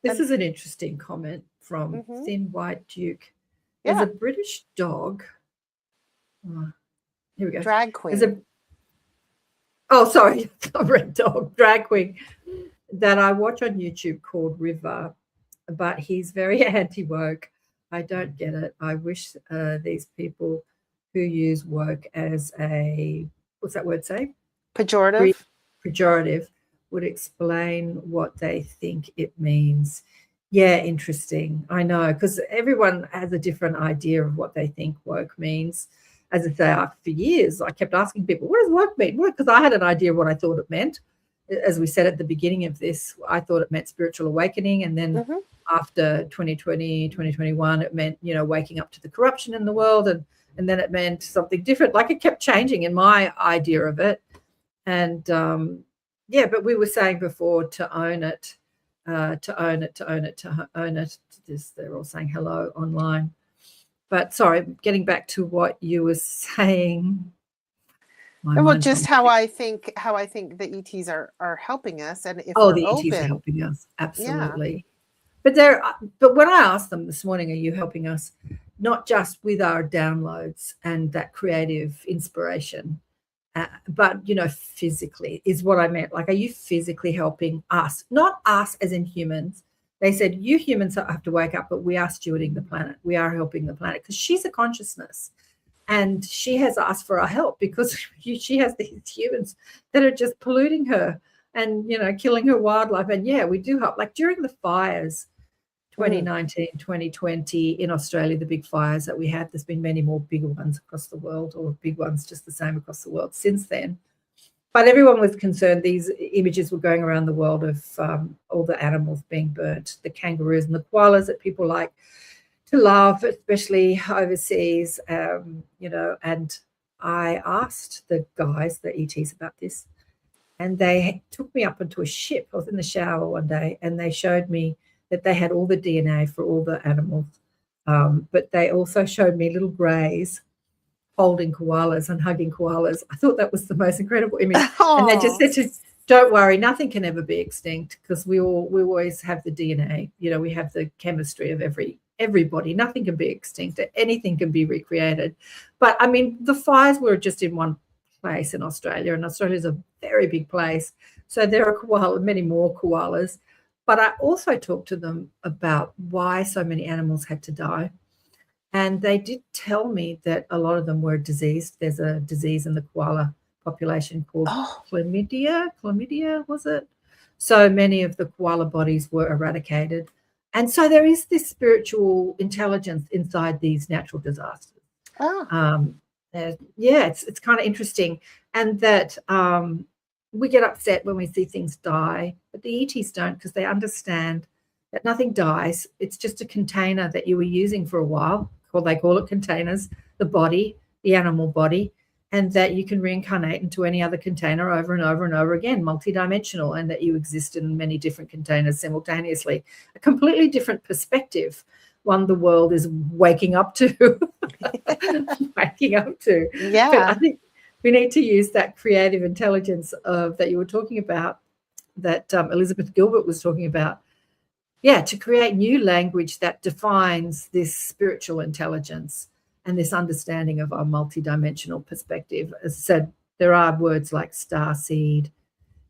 This is an interesting comment from Thin White Duke. There's a British dog. Oh, here we go. Drag queen. A red dog, drag queen, that I watch on YouTube called River, but he's very anti-woke. I don't get it. I wish these people who use woke as a, what's that word say? Pejorative would explain what they think it means. Yeah, interesting. I know, because everyone has a different idea of what they think woke means. As I say, for years, I kept asking people, what does woke mean? Because I had an idea of what I thought it meant. as we said at the beginning of this, I thought it meant spiritual awakening. And then after 2020, 2021, it meant, waking up to the corruption in the world. And then it meant something different. Like, it kept changing in my idea of it. And but we were saying before to own it. They're all saying hello online. But sorry, getting back to what you were saying. Well, just how I think the ETs are helping us, and if the ETs are helping us, absolutely. Yeah. But when I asked them this morning, are you helping us not just with our downloads and that creative inspiration, but physically is what I meant. Like, are you physically helping us? Not us as in humans. They said, you humans have to wake up, but we are stewarding the planet. We are helping the planet because she's a consciousness. And she has asked for our help because she has these humans that are just polluting her and, killing her wildlife. And we do help. Like during the fires, 2019, 2020 in Australia, the big fires that we had, there's been many more bigger ones across the world, or big ones just the same across the world since then. But everyone was concerned. These images were going around the world of all the animals being burnt, the kangaroos and the koalas that people like to love, especially overseas, and I asked the guys, the ETs, about this, and they took me up onto a ship. I was in the shower one day, and they showed me that they had all the DNA for all the animals, but they also showed me little greys holding koalas and hugging koalas. I thought that was the most incredible image. And they just said, don't worry, nothing can ever be extinct because we always have the DNA. We have the chemistry of everybody. Nothing can be extinct. Anything can be recreated. But I mean, the fires were just in one place in Australia, and Australia is a very big place. So there are many more koalas. But I also talked to them about why so many animals had to die. And they did tell me that a lot of them were diseased. There's a disease in the koala population called chlamydia. Chlamydia, was it? So many of the koala bodies were eradicated. And so there is this spiritual intelligence inside these natural disasters. It's kind of interesting. And that we get upset when we see things die, but the ETs don't, because they understand that nothing dies. It's just a container that you were using for a while. They call it containers, the body, the animal body, and that you can reincarnate into any other container over and over and over again, multidimensional, and that you exist in many different containers simultaneously. A completely different perspective, one the world is waking up to. Yeah. But I think we need to use that creative intelligence that you were talking about, that Elizabeth Gilbert was talking about, to create new language that defines this spiritual intelligence and this understanding of our multidimensional perspective. As I said, there are words like starseed,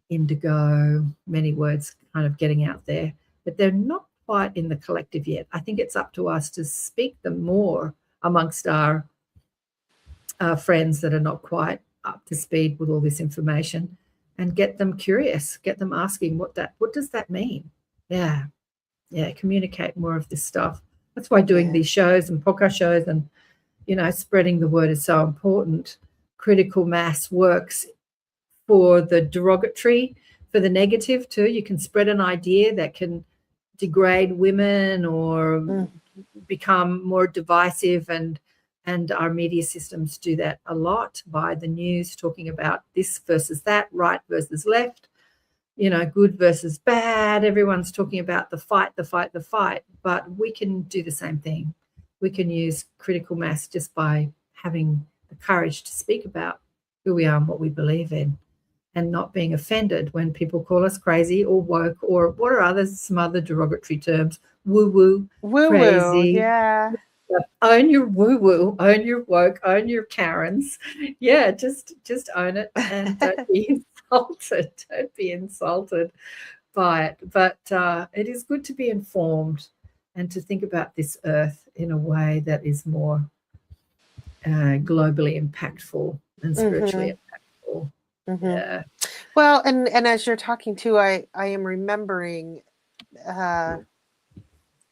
indigo, many words kind of getting out there, but they're not quite in the collective yet. I think it's up to us to speak them more amongst our friends that are not quite up to speed with all this information, and get them curious, get them asking what does that mean? Communicate more of this stuff. That's why doing these shows and podcast shows and spreading the word is so important. Critical mass works for the derogatory, for the negative too. You can spread an idea that can degrade women or become more divisive, and our media systems do that a lot by the news talking about this versus that, right versus left, good versus bad. Everyone's talking about the fight, but we can do the same thing. We can use critical mass just by having the courage to speak about who we are and what we believe in, and not being offended when people call us crazy or woke, or what are some other derogatory terms, woo-woo, crazy. Yeah. Own your woo-woo, own your woke, own your Karens. Yeah, just own it, and don't be insulted. Don't be insulted by it. But it is good to be informed and to think about this earth in a way that is more globally impactful and spiritually impactful. Yeah. Well, and as you're talking too, I am remembering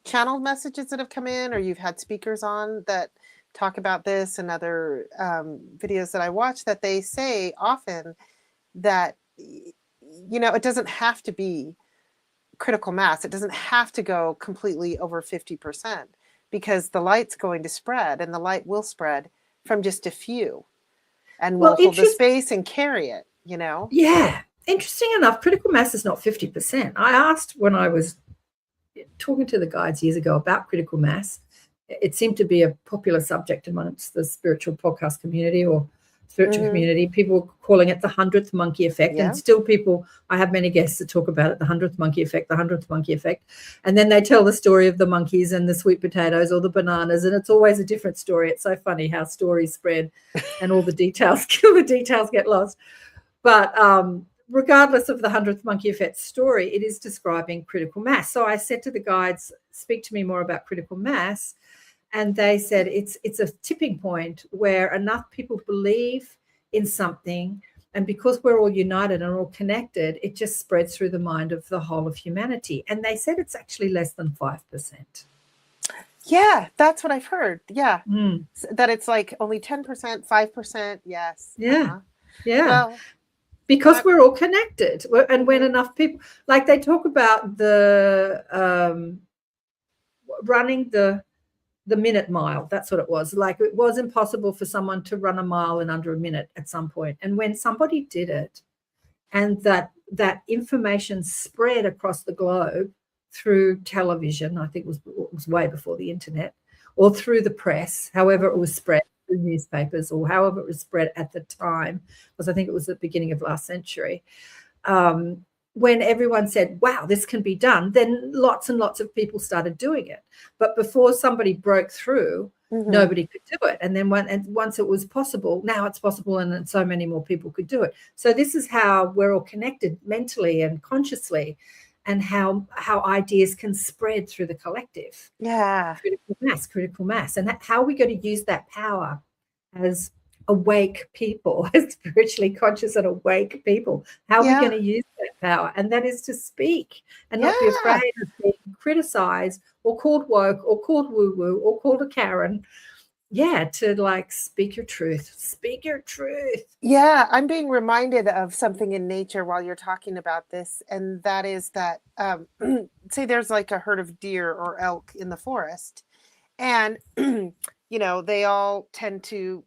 channeled messages that have come in, or you've had speakers on that talk about this, and other videos that I watch, that they say often that it doesn't have to be critical mass. It doesn't have to go completely over 50%, because the light's going to spread, and the light will spread from just a few, and we'll hold the space and carry it, Yeah. Interesting enough, critical mass is not 50%. I asked when I was talking to the guides years ago about critical mass. It seemed to be a popular subject amongst the spiritual podcast community or spiritual community. People calling it the 100th monkey effect. And still I have many guests that talk about it, the 100th monkey effect, the 100th monkey effect. And then they tell the story of the monkeys and the sweet potatoes or the bananas, and it's always a different story. It's so funny how stories spread and all the details get lost. But regardless of the 100th monkey effect story, it is describing critical mass. So I said to the guides, speak to me more about critical mass. And they said it's a tipping point where enough people believe in something, and because we're all united and all connected, it just spreads through the mind of the whole of humanity. And they said it's actually less than 5%. Yeah, that's what I've heard. Yeah. That it's like only 10%, 5%. Yes. Yeah. Yeah. Well, because we're all connected. And when enough people, like they talk about the running the minute mile, that's what it was. Like it was impossible for someone to run a mile in under a minute at some point. And when somebody did it, and that information spread across the globe through television, I think it was way before the internet, or through the press, however it was spread, through newspapers, or however it was spread at the time, because I think it was the beginning of last century. When everyone said, wow, this can be done, then lots and lots of people started doing it. But before somebody broke through, nobody could do it. And then once it was possible, now it's possible, and then so many more people could do it. So this is how we're all connected mentally and consciously, and how ideas can spread through the collective. Yeah. Critical mass. And how are we going to use that power as awake people, as spiritually conscious and awake people? How are we going to use that power? And that is to speak and not be afraid of being criticized or called woke or called woo-woo or called a Karen. Yeah, to like speak your truth. Speak your truth. Yeah, I'm being reminded of something in nature while you're talking about this, and that is that, say there's like a herd of deer or elk in the forest, and, they all tend to,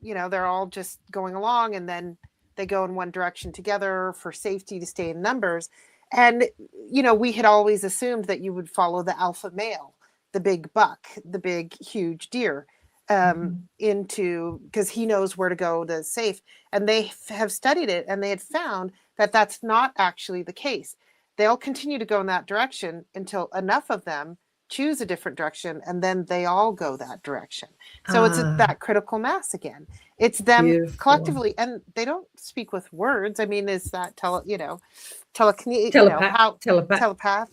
they're all just going along, and then they go in one direction together for safety to stay in numbers. And, we had always assumed that you would follow the alpha male, the big buck, the big, huge deer. Because he knows where to go to safe. And they have studied it, and they had found that that's not actually the case. They'll continue to go in that direction until enough of them choose a different direction, and then they all go that direction. So it's that critical mass again. It's them collectively, and they don't speak with words. I mean, is that telepath?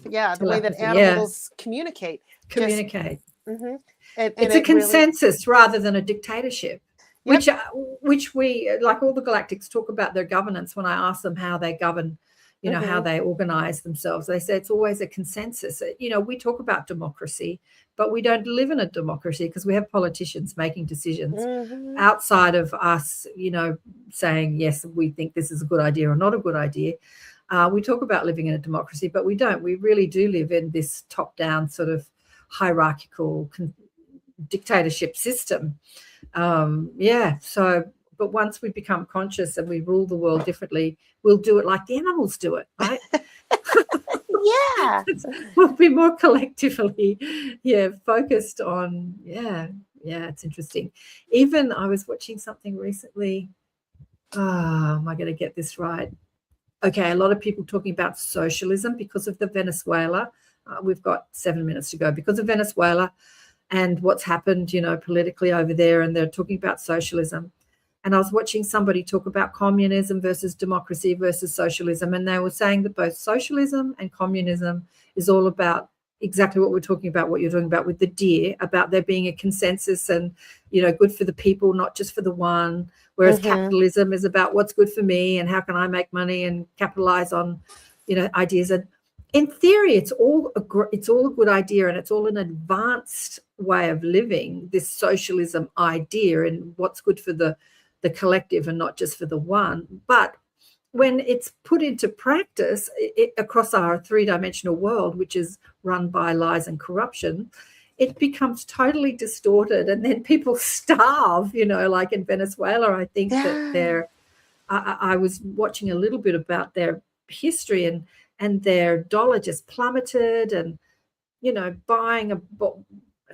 Yeah, the way that animals communicate. It's a consensus rather than a dictatorship, which we, like all the galactics, talk about their governance. When I ask them how they govern, how they organize themselves, they say it's always a consensus. We talk about democracy, but we don't live in a democracy because we have politicians making decisions outside of us, saying, yes, we think this is a good idea or not a good idea. We talk about living in a democracy, but we don't. We really do live in this top-down sort of hierarchical dictatorship system. But once we become conscious and we rule the world differently, we'll do it like the animals do it, right? We'll be more collectively focused on it's interesting. Even I was watching something recently. Am I going to get this right? Okay, a lot of people talking about socialism because of the Venezuela. We've got 7 minutes to go. Because of Venezuela and what's happened, politically over there, and they're talking about socialism. And I was watching somebody talk about communism versus democracy versus socialism, and they were saying that both socialism and communism is all about exactly what we're talking about, what you're talking about with the deer, about there being a consensus and, good for the people, not just for the one, whereas capitalism is about what's good for me and how can I make money and capitalize on, ideas. And in theory, it's all a good idea, and it's all an advanced way of living, this socialism idea and what's good for the collective and not just for the one. But when it's put into practice across our three-dimensional world, which is run by lies and corruption, it becomes totally distorted, and then people starve, like in Venezuela. I think that I was watching a little bit about their history, and their dollar just plummeted, and buying a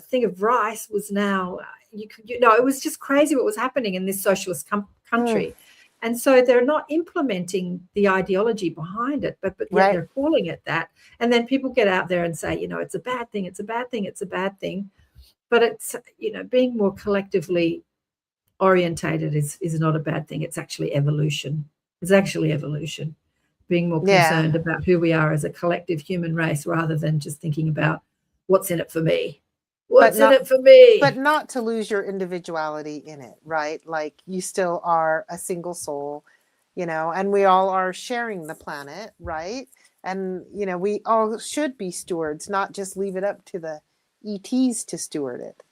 thing of rice was now it was just crazy what was happening in this socialist country. And so they're not implementing the ideology behind it, but yet they're calling it that. And then people get out there and say, it's a bad thing, it's a bad thing, it's a bad thing. But it's, being more collectively orientated is not a bad thing. It's actually evolution. It's actually evolution. Being more concerned about who we are as a collective human race, rather than just thinking about what's in it for me. What's in it for me? But not to lose your individuality in it, right? Like, you still are a single soul, and we all are sharing the planet, right? And, we all should be stewards, not just leave it up to the ETs to steward it,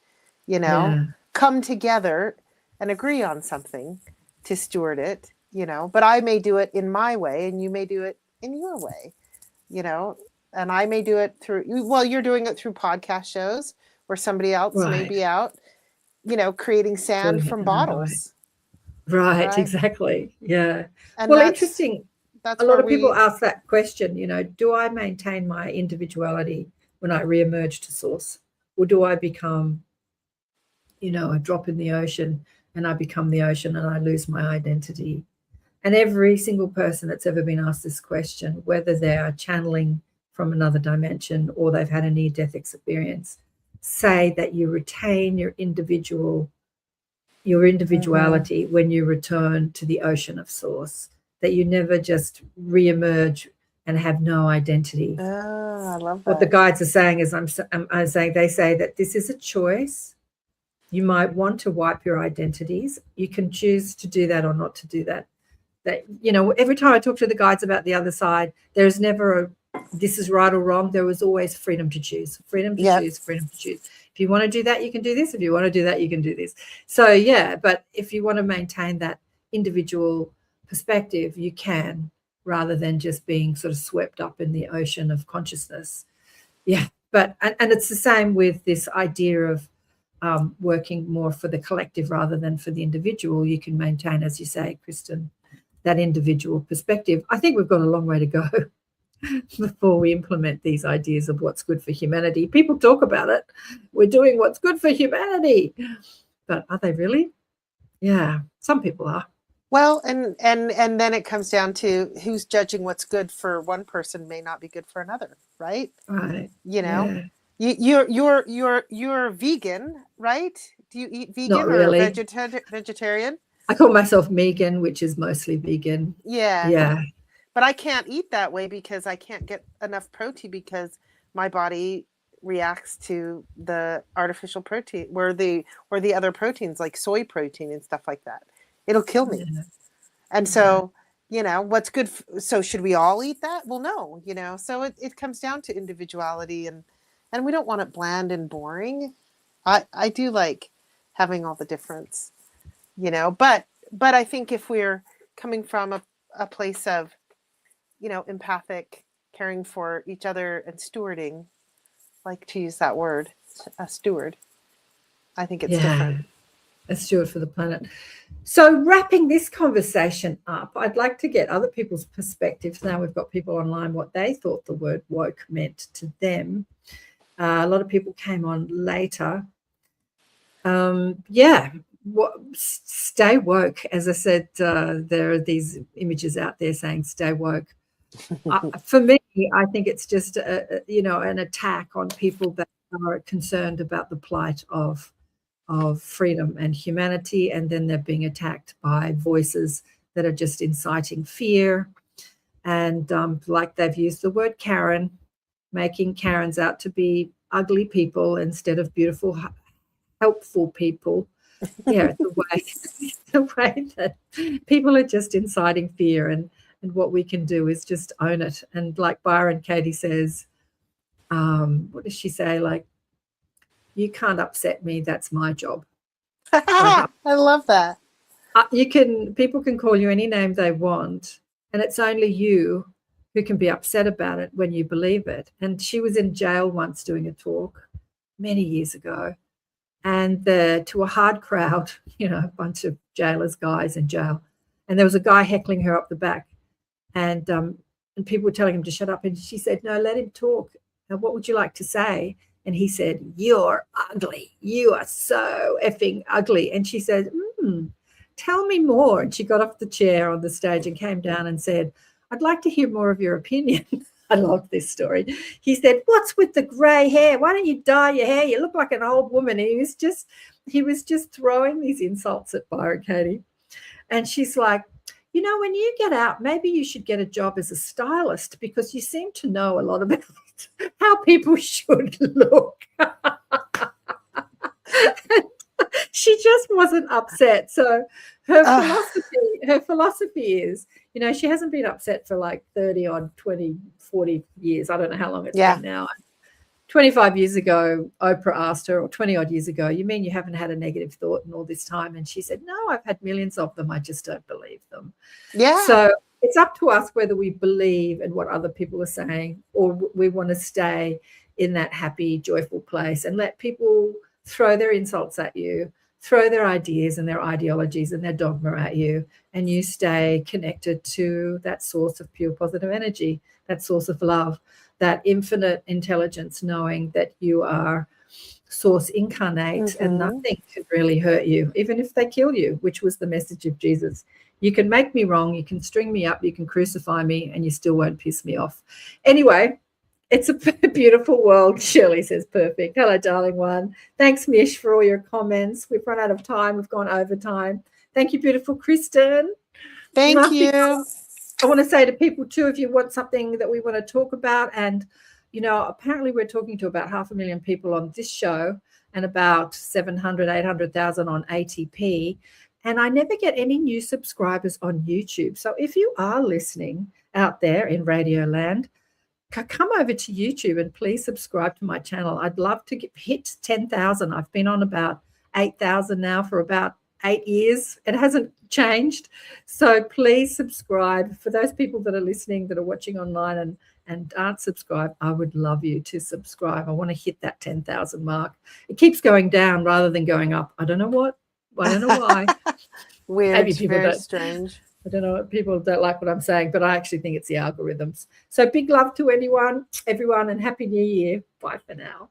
come together and agree on something to steward it, but I may do it in my way and you may do it in your way, and I may do it through, you're doing it through podcast shows, where somebody else may be out, creating sand from bottles. Right, exactly. Yeah. And interesting. A lot of people ask that question, do I maintain my individuality when I reemerge to source? Or do I become, a drop in the ocean, and I become the ocean and I lose my identity? And every single person that's ever been asked this question, whether they are channeling from another dimension or they've had a near-death experience, say that you retain your individuality when you return to the ocean of source, that you never just reemerge and have no identity. I love that. What the guides are saying is, I'm saying, they say that this is a choice. You might want to wipe your identities. You can choose to do that or not to do that. That, every time I talk to the guides about the other side, there's never this is right or wrong. There was always freedom to choose, freedom to choose, freedom to choose. If you want to do that, you can do this. If you want to do that, you can do this. So, but if you want to maintain that individual perspective, you can, rather than just being sort of swept up in the ocean of consciousness. Yeah. But, and it's the same with this idea of working more for the collective rather than for the individual. You can maintain, as you say, Kristin, that individual perspective. I think we've got a long way to go before we implement these ideas of what's good for humanity. People talk about it. We're doing what's good for humanity. But are they really? Yeah, some people are. Well, and then it comes down to who's judging what's good for one person may not be good for another, right? Right. You're vegan, right? Do you eat vegan really. Or vegetarian? I call myself Megan, which is mostly vegan. Yeah. But I can't eat that way because I can't get enough protein, because my body reacts to the artificial protein or the other proteins like soy protein and stuff like that. It'll kill me. Yeah. And so, what's good? So should we all eat that? Well, no, so it comes down to individuality, and we don't want it bland and boring. I do like having all the difference, but I think if we're coming from a place of, empathic, caring for each other and stewarding, like to use that word, a steward, I think it's different. A steward for the planet. So wrapping this conversation up, I'd like to get other people's perspectives. Now we've got people online, what they thought the word woke meant to them. A lot of people came on later. Stay woke. As I said, there are these images out there saying stay woke. For me, I think it's just an attack on people that are concerned about the plight of freedom and humanity, and then they're being attacked by voices that are just inciting fear, and like they've used the word Karen, making Karens out to be ugly people instead of beautiful, helpful people. Yeah, the way that people are just inciting fear, and what we can do is just own it. And like Byron Katie says, what does she say? Like, you can't upset me. That's my job. I love that. People can call you any name they want, and it's only you who can be upset about it when you believe it. And she was in jail once doing a talk many years ago, and to a hard crowd, a bunch of jailers, guys in jail, and there was a guy heckling her up the back, and people were telling him to shut up, and she said, no, let him talk. Now, what would you like to say? And he said, you're ugly. You are so effing ugly. And she said, tell me more. And she got off the chair on the stage and came down and said, I'd like to hear more of your opinion. I love this story. He said, what's with the gray hair? Why don't you dye your hair? You look like an old woman. And he was just throwing these insults at Byron Katie. And she's like, when you get out, maybe you should get a job as a stylist, because you seem to know a lot about how people should look. She just wasn't upset. So her philosophy is, she hasn't been upset for like 30 odd, 20, 40 years. I don't know how long it's been now. 25 years ago, Oprah asked her, or 20 odd years ago, you mean you haven't had a negative thought in all this time? And she said, no, I've had millions of them. I just don't believe them. Yeah. So it's up to us whether we believe in what other people are saying, or we want to stay in that happy, joyful place and let people throw their insults at you, throw their ideas and their ideologies and their dogma at you, and you stay connected to that source of pure positive energy, that source of love, that infinite intelligence, knowing that you are source incarnate and nothing can really hurt you, even if they kill you, which was the message of Jesus. You can make me wrong, you can string me up, you can crucify me, and you still won't piss me off. Anyway, it's a beautiful world. Shirley says, perfect. Hello, darling one. Thanks, Mish, for all your comments. We've run out of time. We've gone over time. Thank you, beautiful Kristin. Thank you. I want to say to people, too, if you want something that we want to talk about, and, apparently we're talking to about 500,000 people on this show and about 700, 800,000 on ATP, and I never get any new subscribers on YouTube. So if you are listening out there in Radio Land, come over to YouTube and please subscribe to my channel. I'd love to hit 10,000. I've been on about 8,000 now for about 8 years. It hasn't changed. So please subscribe. For those people that are listening, that are watching online and aren't subscribed, I would love you to subscribe. I want to hit that 10,000 mark. It keeps going down rather than going up. I don't know what. I don't know why. Weird. Maybe people very strange. I don't know. People don't like what I'm saying, but I actually think it's the algorithms. So big love to everyone, and Happy New Year. Bye for now.